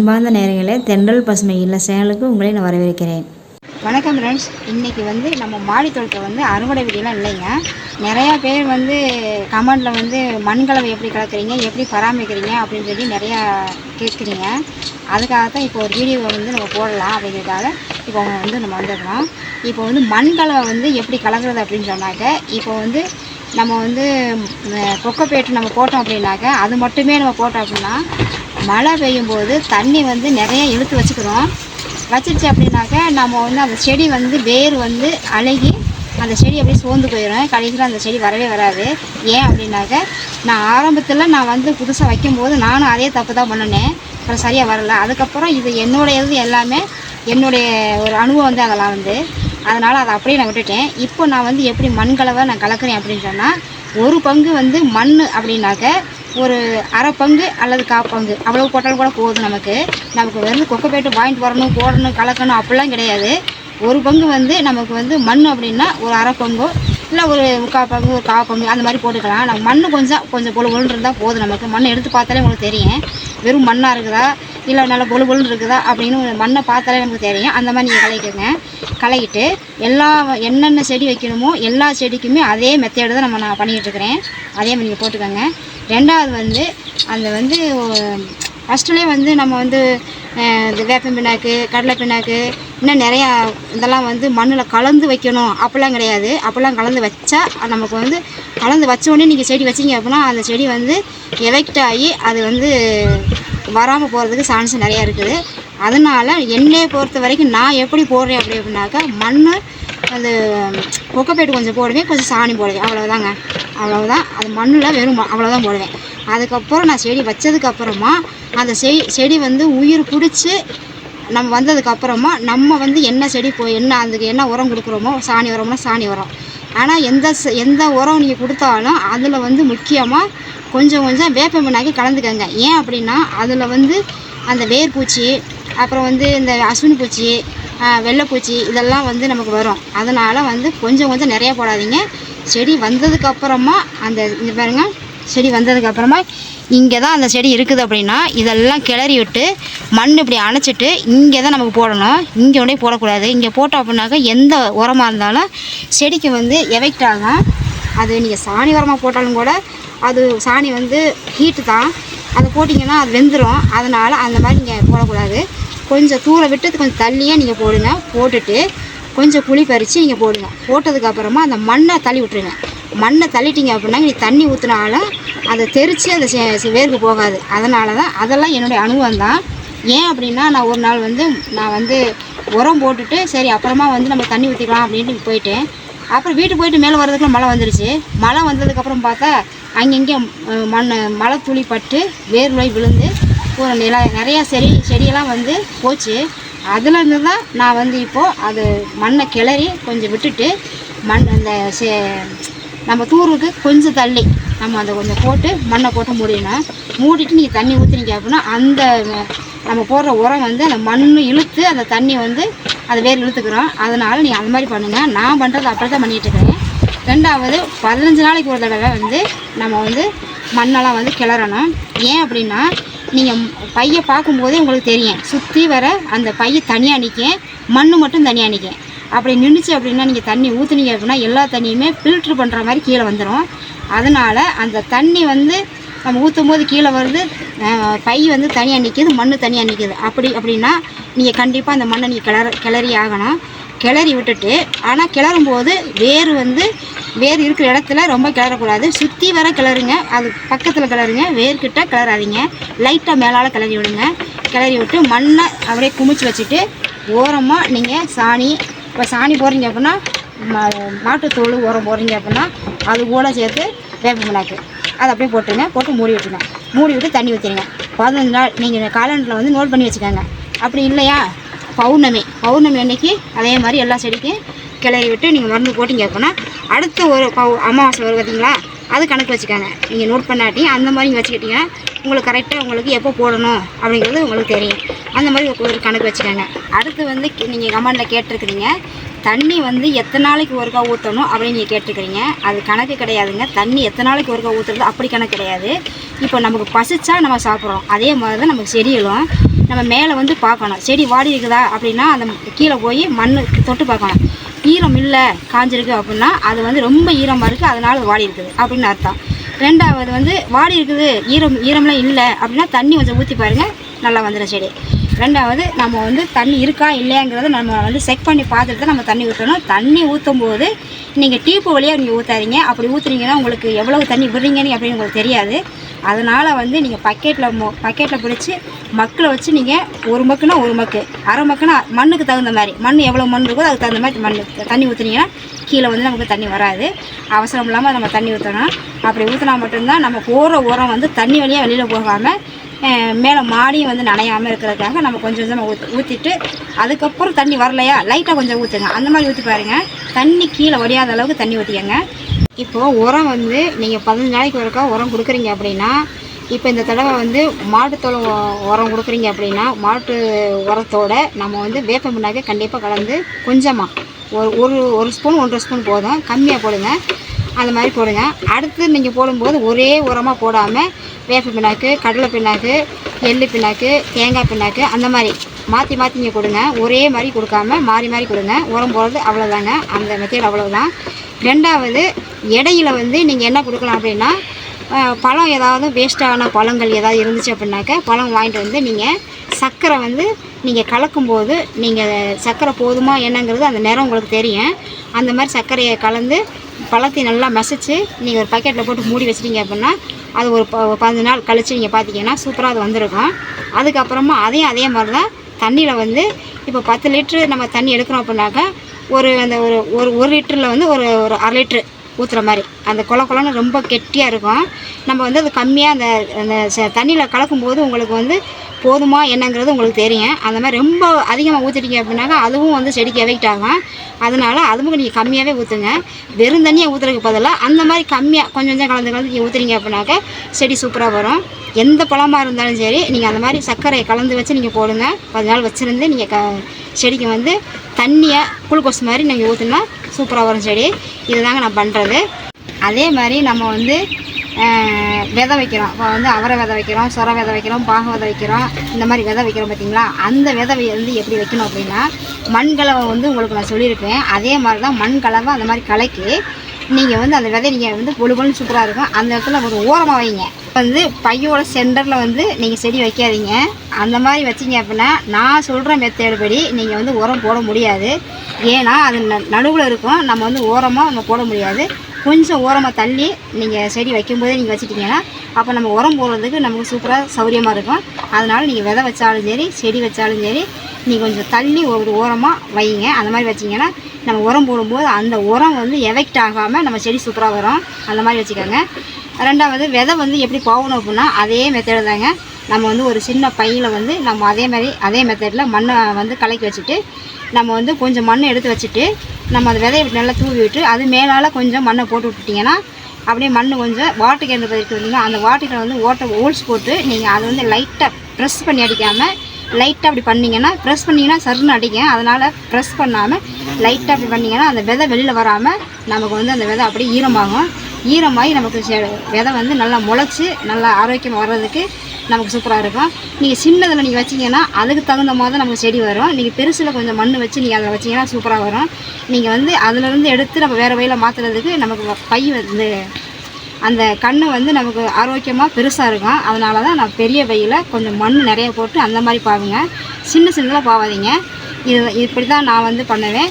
அன்பார்ந்த நேயர்களே, தென்றல் பசுமை இல்ல சேனலுக்கு உங்களை நான் வரவேற்கிறேன். வணக்கம் ஃப்ரெண்ட்ஸ். இன்றைக்கி நம்ம மாடி தோட்டத்தை அறுவடை வீடியோலாம் இல்லைங்க. நிறையா பேர் கமெண்டில் மண்கலவை எப்படி கலக்கிறீங்க, எப்படி பராமரிக்கிறீங்க அப்படின்னு சொல்லி நிறையா கேட்குறீங்க. அதுக்காகத்தான் இப்போ ஒரு வீடியோவை நம்ம போடலாம் அப்படிங்கிறதுக்காக இப்போ நம்ம வந்துடுறோம். இப்போ மண்கலவை எப்படி கலக்கிறது அப்படின்னு சொன்னாக்க, இப்போ நம்ம கொக்கைப்பேட்டு நம்ம போட்டோம் அப்படின்னாக்க, அது மட்டுமே நம்ம போட்டோம் அப்படின்னா மழை பெய்யும்போது தண்ணி நிறைய இழுத்து வச்சிருச்சு அப்படின்னாக்க நம்ம அந்த செடி வேர் அழுகி அந்த செடி அப்படியே சோர்ந்து போயிடும். கடைசியில் அந்த செடி வரவே வராது. ஏன் அப்படின்னாக்க, நான் ஆரம்பத்தில் புதுசாக வைக்கும்போது நானும் அதே தப்பு தான் பண்ணினேன். அப்புறம் சரியாக வரல. அதுக்கப்புறம் இது என்னுடைய எல்லாமே என்னுடைய ஒரு அனுபவம் அதெல்லாம் அதனால் அதை அப்படியே நான் விட்டுட்டேன். இப்போ நான் எப்படி மண்கலவை நான் கலக்கிறேன் அப்படின்னு சொன்னால், ஒரு பங்கு மண் அப்படின்னாக்க ஒரு அரை பங்கு அல்லது பங்கு அவ்வளோ போட்டாலும் கூட போதும். நமக்கு கொக்கைப்பேட்டு வாங்கிட்டு வரணும், போடணும், கலக்கணும் அப்படிலாம் கிடையாது. ஒரு பங்கு நமக்கு மண் அப்படின்னா ஒரு அரை பங்கோ இல்லை ஒரு 3/4 பங்கு, ஒரு 1/4 பங்கு அந்த மாதிரி போட்டுக்கலாம். நம்ம மண் கொஞ்சம் பொழு பொழுன்னு இருந்தால் போதும். நமக்கு மண்ணை எடுத்து பார்த்தாலே உங்களுக்கு தெரியும், வெறும் மண்ணாக இருக்குதா இல்லை நல்லா பொழு பொழுன்னு இருக்குதா அப்படின்னு மண்ணை பார்த்தாலே நமக்கு தெரியும். அந்த மாதிரி நீங்கள் கலக்கிட்டு என்னென்ன செடி வைக்கணுமோ எல்லா செடிக்குமே அதே மெத்தேடு தான் நான் பண்ணிக்கிட்டு இருக்கிறேன். அதே மாதிரி நீங்கள் போட்டுக்கோங்க. ரெண்டாவது அந்த ஃபஸ்ட்டுலேயே நம்ம இந்த வேப்பம் பிண்ணாக்கு, கடலை பிண்ணாக்கு, இன்னும் நிறையா இதெல்லாம் மண்ணில் கலந்து வைக்கணும் அப்படிலாம் கிடையாது. அப்படிலாம் கலந்து வச்சா நமக்கு கலந்து வச்சோடனே நீங்கள் செடி வச்சிங்க அப்படின்னா அந்த செடி எஃபெக்ட் ஆகி அது வராமல் போகிறதுக்கு சான்ஸ் நிறையா இருக்குது. அதனால் என்னையை பொறுத்த வரைக்கும் நான் எப்படி போடுறேன் அப்படின்னாக்கா, மண் அந்த கொக்கைப்பேட்டு கொஞ்சம் போடுவேன், கொஞ்சம் சாணி போடுவேன், அவ்வளோதாங்க. அவ்வளோதான். அது மண்ணில் வெறும் அவ்வளோதான் போடுவேன். அதுக்கப்புறம் நான் செடி வச்சதுக்கப்புறமா அந்த செடி உயிர் பிடிச்சி நம்ம வந்ததுக்கப்புறமா நம்ம என்ன செடி அதுக்கு என்ன உரம் கொடுக்குறோமோ, சாணி உரம்னா சாணி உரம். ஆனால் எந்த உரம் நீங்கள் கொடுத்தாலும் அதில் முக்கியமாக கொஞ்சம் வேப்பம் பிண்ணாக்கி கலந்துக்கங்க. ஏன் அப்படின்னா அதில் அந்த வேர்பூச்சி, அப்புறம் இந்த அஸ்வினி பூச்சி, வெள்ளைப்பூச்சி இதெல்லாம் நமக்கு வரும். அதனால் கொஞ்சம் நிறையா போடாதீங்க. செடி வந்ததுக்கப்புறமா இங்கே பாருங்கள், செடி வந்ததுக்கப்புறமா இங்கே தான் அந்த செடி இருக்குது அப்படின்னா இதெல்லாம் கிளறி விட்டு மண் இப்படி அணைச்சிட்டு இங்கே தான் நமக்கு போடணும். இங்கே ஒன்றே போடக்கூடாது. இங்கே போட்டோம் அப்படின்னாக்கா எந்த உரமாக இருந்தாலும் செடிக்கு எஃபெக்ட் ஆகும். அது நீங்கள் சாணி உரமாக போட்டாலும் கூட அது சாணி ஹீட்டு தான். அதை போட்டிங்கன்னா அது வெந்துடும். அதனால் அந்த மாதிரி நீங்கள் போடக்கூடாது. கொஞ்சம் தூரை விட்டு கொஞ்சம் தள்ளியே நீங்கள் போடுங்க. போட்டுட்டு கொஞ்சம் புளி பறித்து நீங்கள் போடுங்க. போட்டதுக்கப்புறமா அந்த மண்ணை தள்ளி விட்டுருங்க. மண்ணை தள்ளிட்டிங்க அப்படின்னா நீ தண்ணி ஊற்றினாலும் அதை தெரித்து அந்த வேருக்கு போகாது. அதெல்லாம் என்னுடைய அனுபவம் தான். ஏன் அப்படின்னா, நான் ஒரு நாள் நான் உரம் போட்டுட்டு சரி அப்புறமா நம்ம தண்ணி ஊற்றிக்கலாம் அப்படின்ட்டு போயிட்டேன். அப்புறம் வீட்டுக்கு போயிட்டு மேலே வர்றதுக்குள்ள மழை வந்துடுச்சு. மழை வந்ததுக்கப்புறம் பார்த்தா அங்கங்கே மழை துளி பட்டு வேர்வை விழுந்து ஒரு நிறையா செடியெல்லாம் போச்சு. அதுலேருந்து தான் நான் இப்போது அது மண்ணை கிளறி கொஞ்சம் விட்டுட்டு அந்த நம்ம தூருக்கு கொஞ்சம் தள்ளி நம்ம அதை கொஞ்சம் போட்டு மண்ணை போட்டு மூடிடணும். மூடிட்டு நீங்கள் தண்ணி ஊற்றினீங்க அப்படின்னா அந்த நம்ம போடுற உரம் அந்த மண் இழுத்து அந்த தண்ணி அது வேர் இழுத்துக்கிறோம். அதனால் நீங்கள் அந்த மாதிரி பண்ணுங்கள். நான் பண்ணுறது அப்படி தான் பண்ணிகிட்ருக்கிறேன். ரெண்டாவது 15 நாளைக்கு ஒரு தடவை நம்ம மண்ணெல்லாம் கிளறணும். ஏன் அப்படின்னா, நீங்கள் பையை பார்க்கும்போதே உங்களுக்கு தெரியும், சுற்றி வர அந்த பையை தனியாக நிற்கும், மண் மட்டும் தனியாக நிற்கும். அப்படி நின்றுச்சு அப்படின்னா நீங்கள் தண்ணி ஊற்றுனீங்க அப்படின்னா எல்லா தண்ணியுமே ஃபில்ட்ரு பண்ணுற மாதிரி கீழே வந்துடும். அதனால் அந்த தண்ணி நம்ம ஊற்றும் போது கீழே வருது, பை தனியாக நிற்கிது, மண் தனியாக நிற்கிது. அப்படின்னா நீங்கள் கண்டிப்பாக அந்த மண்ணை நீங்கள் கிளறி ஆகணும். கிளறி விட்டுட்டு, ஆனால் கிளறும்போது வேர் இருக்கிற இடத்துல ரொம்ப கிளறக்கூடாது. சுற்றி வர கிளறுங்க, அது பக்கத்தில் கிளறுங்க, வேர்கிட்ட கிளறாதீங்க. லைட்டாக மேலால் கிளறி விடுங்க. கிளறி விட்டு மண்ணை அப்படியே குமிச்சு வச்சுட்டு ஓரமாக நீங்கள் இப்போ சாணி போடுறீங்க அப்படின்னா மாட்டுத்தோல் உரம் போடுறீங்க அப்படின்னா அது கூட சேர்த்து வேப்ப பிண்ணாக்கு அதை அப்படியே போட்டுருங்க. போட்டு மூடி விட்டுருங்க. மூடி விட்டு தண்ணி ஊற்றிடுங்க. 15 நாள் நீங்கள் காலண்டரில் நோட் பண்ணி வச்சுக்கோங்க. அப்படி இல்லையா, பௌர்ணமி அன்னைக்கு அதே மாதிரி எல்லா செடிக்கும் கிளறி விட்டு நீங்கள் மருந்து போட்டிங்க அப்படின்னா அடுத்த ஒரு அமாவாசை வரும் பார்த்தீங்களா, அது கணக்கு வச்சுக்கோங்க. நீங்கள் நோட் பண்ணாட்டி அந்த மாதிரி நீங்கள் வச்சுக்கிட்டிங்கன்னா உங்களுக்கு கரெக்டாக உங்களுக்கு எப்போ போடணும் அப்படிங்கிறது உங்களுக்கு தெரியும். அந்த மாதிரி ஒரு கணக்கு வச்சுக்கோங்க. அடுத்து நீங்கள் கமெண்டில் கேட்டிருக்கிறீங்க, தண்ணி வந்து எத்தனை நாளைக்கு ஒருக்கா ஊற்றணும் அப்படின்னு நீங்கள் கேட்டுக்கிறீங்க. அது கணக்கு கிடையாதுங்க. தண்ணி எத்தனை நாளைக்கு ஒருக்கா ஊற்றுறது அப்படி கணக்கு கிடையாது. இப்போ நமக்கு பசிச்சா நம்ம சாப்பிட்றோம், அதே மாதிரி தான் நமக்கு செடிகளும் நம்ம மேலே வந்து பார்க்கணும். செடி வாடி இருக்குதா அப்படின்னா அந்த கீழே போய் மண் தொட்டு பார்க்கணும். ஈரம் இல்லை காஞ்சிருக்கு அப்படின்னா அது வந்து ரொம்ப ஈரமாக இருக்குது, அதனால் அது வாடி இருக்குது அப்படின்னு அர்த்தம். ரெண்டாவது வந்து வாடி இருக்குது ஈரம்லாம் இல்லை அப்படின்னா தண்ணி கொஞ்சம் ஊற்றி பாருங்கள், நல்லா வந்துடும் செடி. ரெண்டாவது நம்ம வந்து தண்ணி இருக்கா இல்லையாங்கிறத நம்ம வந்து செக் பண்ணி பார்த்துட்டு தான் நம்ம தண்ணி ஊற்றணும். தண்ணி ஊற்றும் போது நீங்கள் டீப்பு வழியாக நீங்கள் ஊற்றாதீங்க. அப்படி ஊற்றுறீங்கன்னா உங்களுக்கு எவ்வளவு தண்ணி விடுறீங்கன்னு அப்படின்னு உங்களுக்கு தெரியாது. அதனால் வந்து நீங்கள் பக்கெட்டில் பிடிச்சி மக்களை வச்சு நீங்கள் ஒரு மக்குனா ஒரு மக்கு, அரை மக்குனா மண்ணுக்கு தகுந்த மாதிரி, மண் எவ்வளோ மண் இருக்கோ அதுக்கு தகுந்த மாதிரி தண்ணி ஊற்றுனீங்கன்னா கீழே வந்து நமக்கு தண்ணி வராது. அவசரம் இல்லாமல் நம்ம தண்ணி ஊற்றணும். அப்படி ஊற்றினா மட்டும்தான் நம்ம போடுற உரம் வந்து தண்ணி வழியாக வெளியில் போகாமல் மேலே மாடியும் வந்து நனையாமல் இருக்கிறதுக்காக நம்ம கொஞ்சம் கொஞ்சமாக ஊற்றிட்டு அதுக்கப்புறம் தண்ணி வரலையா லைட்டாக கொஞ்சம் ஊற்றுங்க. அந்த மாதிரி ஊற்றி பாருங்கள், தண்ணி கீழே வடியாத அளவுக்கு தண்ணி ஊற்றிக்கங்க. இப்போது உரம் வந்து நீங்கள் 15 நாளைக்கு ஒருக்கா உரம் கொடுக்குறீங்க அப்படின்னா, இப்போ இந்த தடவை வந்து மாட்டுத்தோல் உரம் கொடுக்குறீங்க அப்படின்னா மாட்டு உரத்தோட நம்ம வந்து வேப்ப புண்ணாக்கு கண்டிப்பாக கலந்து கொஞ்சமாக ஒரு ஸ்பூன் 1.5 ஸ்பூன் போதும், கம்மியாக போடுங்க. அந்த மாதிரி போடுங்க. அடுத்து நீங்கள் போடும்போது ஒரே உரமாக போடாமல் வேப்ப பிண்ணாக்கு, கடலை பிண்ணாக்கு, எள்ளு பிண்ணாக்கு, தேங்காய் பிண்ணாக்கு அந்த மாதிரி மாற்றி நீங்கள் கொடுங்க. ஒரே மாதிரி கொடுக்காம மாறி மாறி கொடுங்க. உரம் போடுறது அவ்வளோதாங்க, அந்த மெத்தேட் அவ்வளோதான். ரெண்டாவது இடையில வந்து நீங்கள் என்ன கொடுக்கலாம் அப்படின்னா, பழம் ஏதாவது வேஸ்ட்டான பழங்கள் ஏதாவது இருந்துச்சு அப்படின்னாக்க பழம் வாங்கிட்டு வந்து நீங்கள் சர்க்கரை வந்து நீங்கள் கலக்கும்போது நீங்கள் சர்க்கரை போதுமா என்னங்கிறது அந்த நேரம் உங்களுக்கு தெரியும். அந்த மாதிரி சர்க்கரையை கலந்து பழத்தை நல்லா மசிச்சு நீங்கள் ஒரு பக்கெட்டில் போட்டு மூடி வச்சிட்டிங்க அப்படின்னா அது ஒரு 15 நாள் கழித்து நீங்கள் பார்த்தீங்கன்னா சூப்பராக அது வந்திருக்கும். அதுக்கப்புறமா அதே மாதிரி தான் தண்ணியில் வந்து இப்போ 10 லிட்ரு நம்ம தண்ணி எடுக்கிறோம் அப்படின்னாக்கா ஒரு லிட்டரில் வந்து ஒரு 1/2 லிட்ரு ஊற்றுற மாதிரி அந்த குளன்னு ரொம்ப கெட்டியாக இருக்கும். நம்ம வந்து அது கம்மியாக அந்த தண்ணியில் கலக்கும்போது உங்களுக்கு வந்து போதுமா என்னங்கிறது உங்களுக்கு தெரியும். அந்த மாதிரி ரொம்ப அதிகமாக ஊற்றிட்டீங்க அப்படின்னாக்கா அதுவும் வந்து செடிக்கு எஃபெக்ட் ஆகும். அதனால் அதுவும் நீங்கள் கம்மியாகவே ஊற்றுங்க. வெறும் தண்ணியை ஊற்றுறதுக்கு பதிலாக அந்த மாதிரி கம்மியாக கொஞ்சம் கலந்து நீங்கள் ஊற்றுறீங்க அப்படின்னாக்கா செடி சூப்பராக வரும். எந்த பழமாக இருந்தாலும் சரி நீங்கள் அந்த மாதிரி சர்க்கரையை கலந்து வச்சு நீங்கள் போடுங்க. 10 நாள் வச்சுருந்து நீங்கள் செடிக்கு வந்து தண்ணியை குளுக்கோஸ் மாதிரி நீங்கள் ஊற்றுனா சூப்பராக வரும் செடி. இதுதாங்க நான் பண்ணுறது. அதே மாதிரி நம்ம வந்து விதை வைக்கிறோம். இப்போ வந்து அவரை விதை வைக்கிறோம், சொரை விதை வைக்கிறோம், பாக விதை வைக்கிறோம், இந்த மாதிரி விதை வைக்கிறோம் பார்த்தீங்களா. அந்த விதை வந்து எப்படி வைக்கணும் அப்படின்னா, மண்கலவை வந்து உங்களுக்கு நான் சொல்லியிருப்பேன். அதே மாதிரி தான் மண்கலவை அந்த மாதிரி கலக்கி நீங்கள் வந்து அந்த விதை நீங்கள் வந்து பொழுபொழுன்னு சூப்பராக இருக்கும். அந்த இடத்துல ஒரு ஓரமாக வைங்க. வந்து பையோட சென்டரில் வந்து நீங்கள் செடி வைக்காதீங்க. அந்த மாதிரி வச்சிங்க அப்படின்னா நான் சொல்கிற மெத்தேடு படி நீங்கள் வந்து உரம் போட முடியாது. ஏன்னா அது நடுவில் இருக்கும். நம்ம வந்து ஓரமாக நம்ம போட முடியாது. கொஞ்சம் ஓரமாக தள்ளி நீங்கள் செடி வைக்கும்போதே நீங்கள் வச்சுட்டிங்கன்னா அப்போ நம்ம உரம் போடுறதுக்கு நமக்கு சூப்பராக சௌரியமாக இருக்கும். அதனால் நீங்கள் விதை வச்சாலும் சரி செடி வச்சாலும் சரி நீங்கள் கொஞ்சம் தள்ளி ஒரு ஓரமாக வைங்க. அந்த மாதிரி வச்சிங்கன்னா நம்ம உரம் போடும்போது அந்த உரம் வந்து எஃபெக்ட் ஆகாமல் நம்ம செடி சூப்பராக வரும். அந்த மாதிரி வச்சுக்கோங்க. ரெண்டாவது விதை வந்து எப்படி போகணும் அப்படின்னா அதே மெத்தேடு தாங்க. நம்ம வந்து ஒரு சின்ன பையில் வந்து நம்ம அதே மெத்தடில் மண்ணை வந்து கலக்கி வச்சுட்டு நம்ம வந்து கொஞ்சம் மண்ணை எடுத்து வச்சுட்டு நம்ம அந்த விதையை நல்லா தூவி விட்டு அது மேலால் கொஞ்சம் மண்ணை போட்டு விட்டுட்டிங்கன்னா அப்படியே மண் கொஞ்சம் வாட்டர் கேன் இருக்குதுங்க. அந்த வாட்டரில் வந்து ஹோல்ஸ் போட்டு நீங்கள் அதை வந்து லைட்டாக ப்ரெஸ் பண்ணி அடிக்காமல் லைட்டாக அப்படி பண்ணிங்கன்னா ப்ரெஸ் பண்ணிங்கன்னா சருன்னு அடிக்கும். அதனால் ப்ரெஸ் பண்ணாமல் லைட்டாக அப்படி பண்ணிங்கன்னா அந்த விதை வெளியில் வராமல் நமக்கு வந்து அந்த விதை அப்படியே ஈரமாகி நமக்கு விதை வந்து நல்லா முளைச்சி நல்லா ஆரோக்கியமாக வர்றதுக்கு நமக்கு சூப்பராக இருக்கும். நீங்கள் சின்னதில் நீங்கள் வச்சிங்கன்னா அதுக்கு தகுந்த மாதிரி தான் நமக்கு செடி வரும். நீங்கள் பெருசில் கொஞ்சம் மண் வச்சு நீங்கள் அதில் வச்சிங்கன்னா சூப்பராக வரும். நீங்கள் வந்து அதிலேருந்து எடுத்து நம்ம வேறு வழியில் மாற்றுறதுக்கு நமக்கு பை வந்து அந்த கண் வந்து நமக்கு ஆரோக்கியமாக பெருசாக இருக்கும். அதனால தான் நான் பெரிய பையில் கொஞ்சம் மண் நிறைய போட்டு அந்த மாதிரி பாவுங்க. சின்னதாக பாவாதீங்க. இப்படி தான் நான் வந்து பண்ணுவேன்.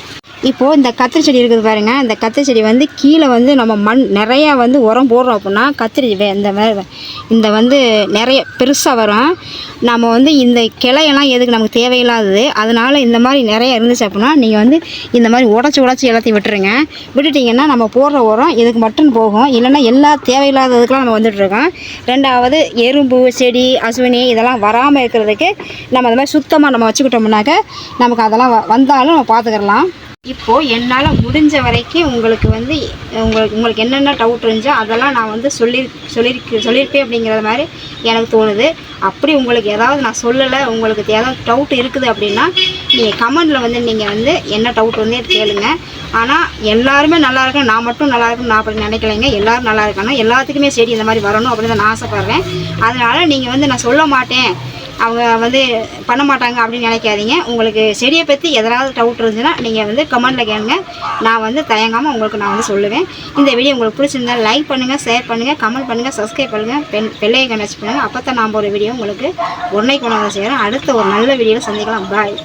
இப்போது இந்த கத்திரி செடி இருக்குது பாருங்கள். இந்த கத்திரி செடி வந்து கீழே வந்து நம்ம மண் நிறையா வந்து உரம் போடுறோம் அப்படின்னா கத்திரி இந்த வந்து நிறைய பெருசாக வரும். நம்ம வந்து இந்த கிளையெல்லாம் எதுக்கு நமக்கு தேவையில்லாதது. அதனால் இந்த மாதிரி நிறைய இருந்துச்சு அப்படின்னா நீங்கள் வந்து இந்த மாதிரி உடச்சி எல்லாத்தையும் விட்டுட்டிங்கன்னா நம்ம போடுற உரம் இதுக்கு மட்டும் போகும். இல்லைன்னா எல்லா தேவையில்லாததுக்கெலாம் நம்ம வந்துட்டுருக்கோம். ரெண்டாவது எறும்பு செடி அசுவினி இதெல்லாம் வராமல் இருக்கிறதுக்கு நம்ம அந்த மாதிரி சுத்தமாக நம்ம வச்சுக்கிட்டோம்னாக்க நமக்கு அதெல்லாம் வந்தாலும் நம்ம பார்த்துக்கலாம். இப்போது என்னால் முடிஞ்ச வரைக்கும் உங்களுக்கு வந்து உங்களுக்கு என்னென்ன டவுட் இருந்துச்சோ அதெல்லாம் நான் வந்து சொல்லியிருப்பேன் அப்படிங்கிற மாதிரி எனக்கு தோணுது. அப்படி உங்களுக்கு ஏதாவது நான் சொல்லலை, உங்களுக்கு ஏதாவது டவுட் இருக்குது அப்படின்னா நீங்கள் கமெண்டில் வந்து நீங்கள் வந்து என்ன டவுட் வந்து கேளுங்க. ஆனால் எல்லாருமே நல்லா இருக்கணும், நான் மட்டும் நல்லா இருக்கணும் நான் அப்படி நினைக்கலைங்க. எல்லோரும் நல்லா இருக்கணும், எல்லாத்துக்குமே செடி இந்த மாதிரி வரணும் அப்படின்னு நான் ஆசைப்பட்றேன். அதனால் நீங்கள் வந்து நான் சொல்ல மாட்டேன், அவங்க வந்து பண்ண மாட்டாங்க அப்படின்னு நினைக்காதீங்க. உங்களுக்கு செடியை பற்றி எதாவது டவுட் இருந்துச்சுன்னா நீங்கள் வந்து கமெண்டில் கேளுங்க, நான் வந்து தயங்காமல் உங்களுக்கு நான் வந்து சொல்லுவேன். இந்த வீடியோ உங்களுக்கு பிடிச்சிருந்தா லைக் பண்ணுங்கள், ஷேர் பண்ணுங்கள், கமெண்ட் பண்ணுங்கள், சப்ஸ்கிரைப் பண்ணுங்கள், பெல்லையை கனெக்ட் பண்ணுங்கள். அப்போ தான் நான் ஒரு வீடியோ உங்களுக்கு உடனே கொண்டு வந்து செய்கிறேன். அடுத்த ஒரு நல்ல வீடியோவில் சந்திக்கலாம். பாய்.